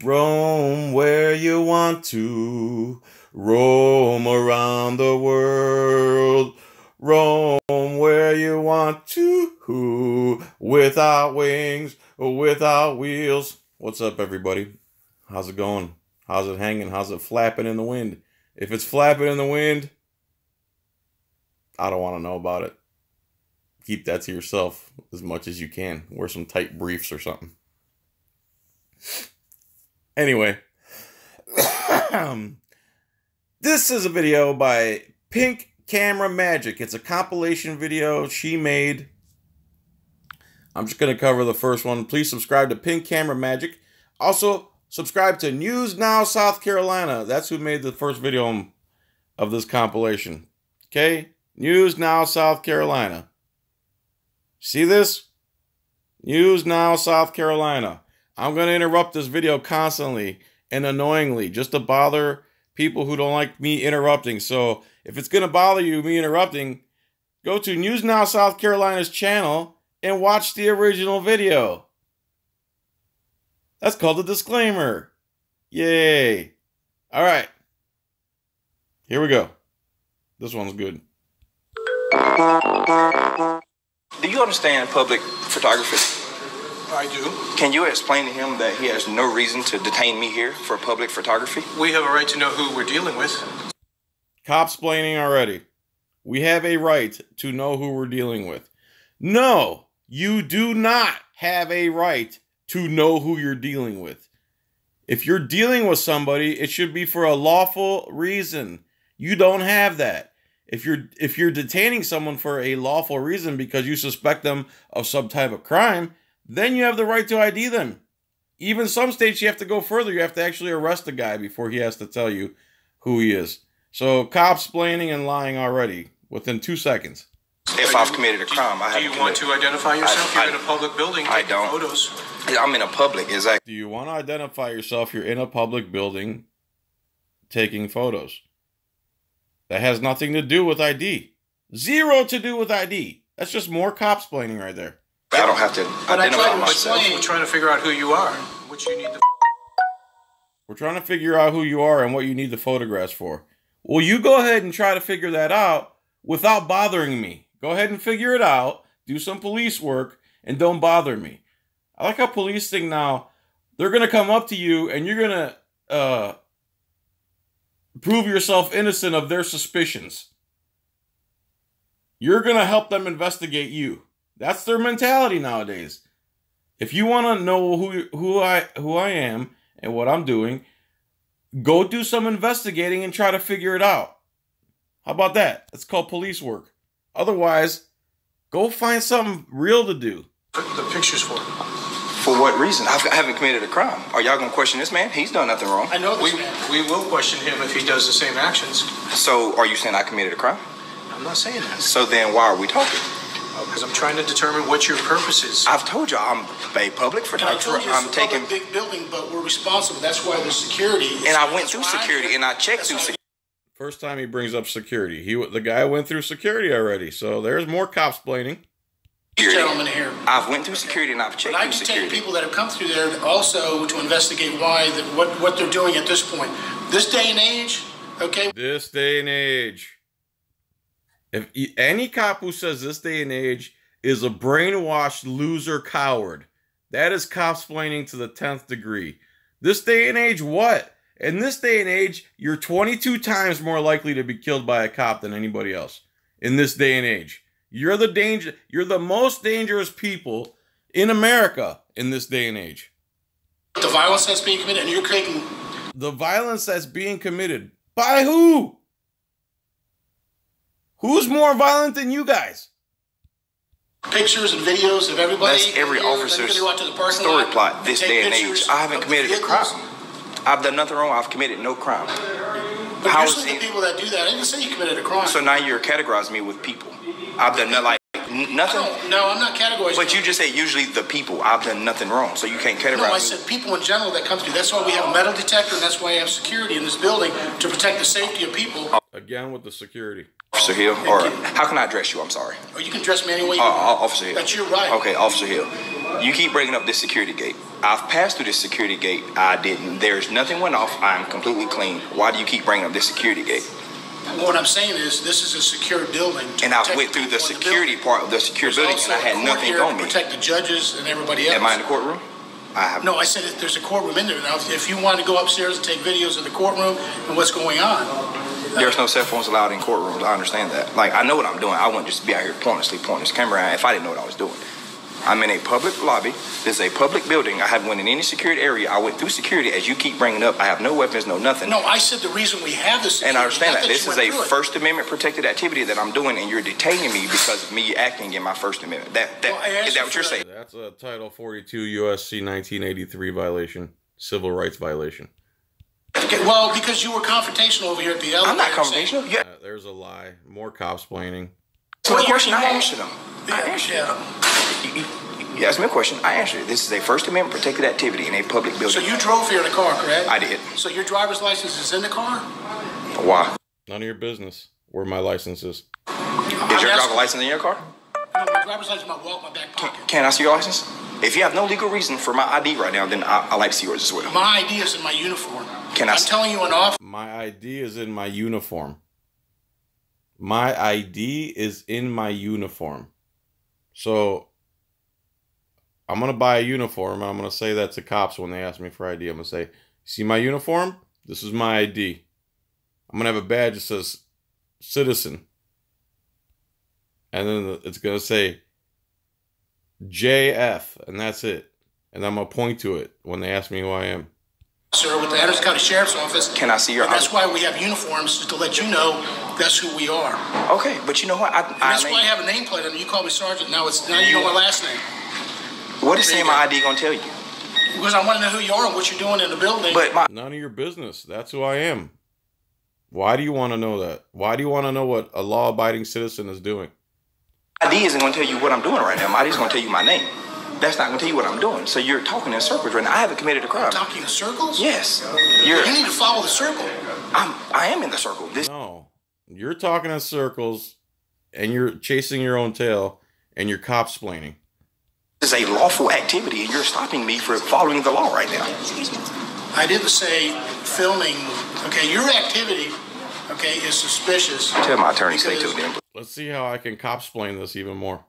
Roam where you want to. Roam around the world. Roam where you want to. Without wings, without wheels. What's up, everybody? How's it going? How's it hanging? How's it flapping in the wind? If it's flapping in the wind, I don't want to know about it. Keep that to yourself as much as you can. Wear some tight briefs or something. Anyway, this is a video by Pink Camera Magic. It's a compilation video she made. I'm just going to cover the first one. Please subscribe to Pink Camera Magic. Also, subscribe to News Now South Carolina. That's who made the first video of this compilation. Okay? News Now South Carolina. See this? News Now South Carolina. I'm going to interrupt this video constantly and annoyingly just to bother people who don't like me interrupting. So if it's going to bother you, me interrupting, go to News Now South Carolina's channel and watch the original video. That's called a disclaimer. Yay. All right. Here we go. This one's good. Do you understand public photography? I do. Can you explain to him that he has no reason to detain me here for public photography? We have a right to know who we're dealing with. Copsplaining already. We have a right to know who we're dealing with. No, you do not have a right to know who you're dealing with. If you're dealing with somebody, it should be for a lawful reason. You don't have that. If you're detaining someone for a lawful reason because you suspect them of some type of crime, then you have the right to ID them. Even some states you have to go further. You have to actually arrest the guy before he has to tell you who he is. So copsplaining and lying already within 2 seconds. If I've committed a crime, I have. Do you want to identify yourself? You're in a public building taking photos. I'm in a public, exactly. Do you want to identify yourself? You're in a public building taking photos. That has nothing to do with ID. Zero to do with ID. That's just more copsplaining right there. I don't have to identify myself. We're trying to figure out who you are, which you need to. We're trying to figure out who you are and what you need the photographs for. Well, you go ahead and try to figure that out without bothering me. Go ahead and figure it out. Do some police work and don't bother me. I like how police think now. They're going to come up to you and you're going to prove yourself innocent of their suspicions. You're going to help them investigate you. That's their mentality nowadays. If you want to know who I am and what I'm doing, go do some investigating and try to figure it out. How about that? It's called police work. Otherwise, go find something real to do. The pictures for. For what reason? I haven't committed a crime. Are y'all going to question this man? He's done nothing wrong. I know this man. We will question him if he does the same actions. So, are you saying I committed a crime? I'm not saying that. So then why are we talking? Because I'm trying to determine what your purpose is. I've told you I'm a public photographer. I'm taking a big building, but we're responsible. That's why there's security. And I went through security and I checked through security. First time he brings up security. The guy went through security already. So there's more copsplaining. Gentlemen here. I've went through security and I've checked through security. I can take people that have come through there also to investigate what they're doing at this point. This day and age, okay? This day and age. If any cop who says this day and age is a brainwashed loser coward, that is copsplaining to the 10th degree. This day and age, what? In this day and age, you're 22 times more likely to be killed by a cop than anybody else. In this day and age. You're the most dangerous people in America in this day and age. The violence that's being committed, and you're creating... The violence that's being committed. By who? Who's more violent than you guys? Pictures and videos of everybody. That's every officer's story plot this day and age. I haven't committed a crime. I've done nothing wrong. I've committed no crime. But you're saying the people that do that, I didn't say you committed a crime. So now you're categorizing me with people. I've done nothing. No, I'm not categorizing. But you just say usually the people. I've done nothing wrong, so you can't categorize me. No, I said people in general that come through. That's why we have a metal detector, and that's why we have security in this building to protect the safety of people. Again with the security. Officer Hill, or how can I address you? I'm sorry. Or you can address me any way you want. Officer Hill. That's your right. Okay, Officer Hill. You keep bringing up this security gate. I've passed through this security gate. I didn't. There's nothing went off. I'm completely clean. Why do you keep bringing up this security gate? What I'm saying is, this is a secure building. And I went through the security part of the secure building, and I had nothing on me. Protect the judges and everybody else. Am I in the courtroom? No, I said there's a courtroom in there. Now, if you want to go upstairs and take videos of the courtroom and what's going on. There's no cell phones allowed in courtrooms. I understand that. Like, I know what I'm doing. I wouldn't just be out here pointing this camera around if I didn't know what I was doing. I'm in a public lobby. This is a public building. I haven't went in any security area. I went through security. As you keep bringing up, I have no weapons, no nothing. No, I said the reason we have this. And I understand that. This is a First Amendment protected activity that I'm doing, and you're detaining me because of me acting in my First Amendment. Is that what you're saying? That's a Title 42 USC 1983 violation, civil rights violation. Okay, well, because you were confrontational over here at the elevator. I'm not confrontational. Yeah. There's a lie. More copsplaining. So the question I answered them. I answered them. You asked me a question. I answered it. This is a First Amendment protected activity in a public building. So you drove here in a car, correct? I did. So your driver's license is in the car? Why? None of your business where my license is. Is your driver's license in your car? No, my driver's license in my wallet, my back pocket. Can I see your license? If you have no legal reason for my ID right now, then I like to see yours as well. My ID is in my uniform. I'm telling you an off. My ID is in my uniform. My ID is in my uniform. So I'm going to buy a uniform, and I'm going to say that to cops when they ask me for ID. I'm going to say, see my uniform? This is my ID. I'm going to have a badge that says citizen. And then it's going to say JF, and that's it. And I'm going to point to it when they ask me who I am. Sir, with the Anderson County Sheriff's Office. Can I see your ID? That's why we have uniforms, just to let you know that's who we are. Okay, but you know what? That's why I have a nameplate on me. You call me Sergeant. Now you know my last name. What is saying my ID gonna tell you? Because I want to know who you are and what you're doing in the building. But none of your business. That's who I am. Why do you want to know that? Why do you want to know what a law-abiding citizen is doing? ID isn't gonna tell you what I'm doing right now. My ID is gonna tell you my name. That's not gonna tell you what I'm doing. So you're talking in circles right now. I haven't committed a crime. You're talking in circles? Yes. You need to follow the circle. I am in the circle. No, you're talking in circles, and you're chasing your own tail, and you're copsplaining. This is a lawful activity, and you're stopping me for following the law right now. I didn't say filming. Okay, your activity, okay, is suspicious. Tell my attorney stay tuned in. Let's see how I can copsplain this even more.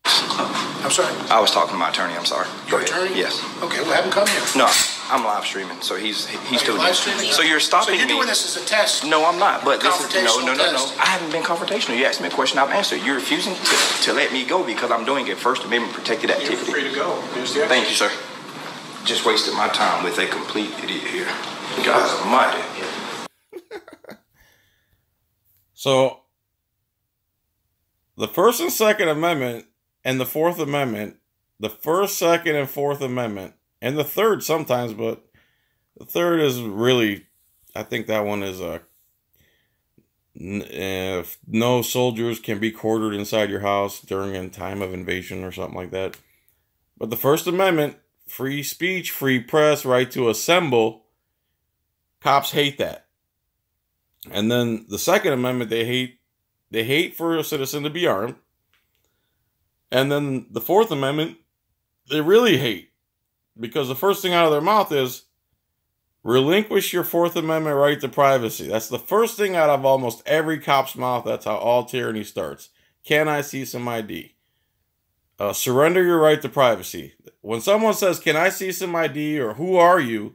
I'm sorry? I was talking to my attorney. I'm sorry. Your attorney? Yes. Okay, well, have him come here. No, I'm live streaming, so he's tuned in. So you're stopping me. So you're doing this as a test? No, I'm not. But this is no. Test. I haven't been confrontational. You asked me a question, I've answered. You're refusing to let me go because I'm doing a First Amendment protected activity. You're free to go. Thank you, sir. Just wasted my time with a complete idiot here. God almighty. So, the First and Second Amendment and the Fourth Amendment, the First, Second, and Fourth Amendment, and the third sometimes, but the third is really, I think that one is if no soldiers can be quartered inside your house during a time of invasion or something like that. But the First Amendment, free speech, free press, right to assemble, cops hate that. And then the Second Amendment, they hate for a citizen to be armed. And then the Fourth Amendment, they really hate. Because the first thing out of their mouth is, relinquish your Fourth Amendment right to privacy. That's the first thing out of almost every cop's mouth. That's how all tyranny starts. Can I see some ID? Surrender your right to privacy. When someone says, can I see some ID, or who are you?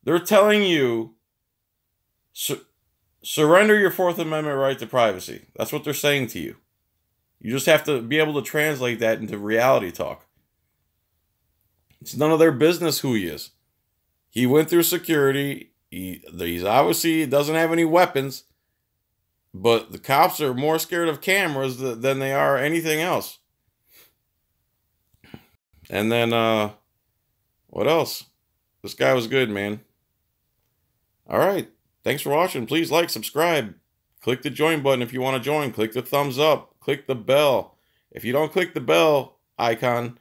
They're telling you, surrender your Fourth Amendment right to privacy. That's what they're saying to you. You just have to be able to translate that into reality talk. It's none of their business who he is. He went through security. He's obviously doesn't have any weapons. But the cops are more scared of cameras than they are anything else. And then, what else? This guy was good, man. All right. Thanks for watching. Please like, subscribe. Click the join button if you want to join. Click the thumbs up. Click the bell. If you don't click the bell icon,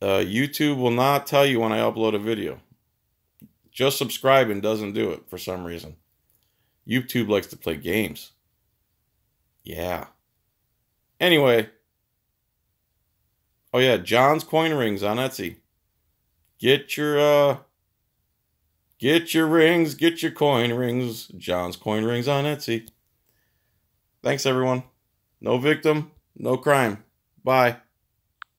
YouTube will not tell you when I upload a video. Just subscribing doesn't do it for some reason. YouTube likes to play games. Yeah. Anyway, Oh yeah, John's Coin Rings on Etsy. Get your rings, get your coin rings. John's Coin Rings on Etsy. Thanks everyone. No victim, no crime. Bye.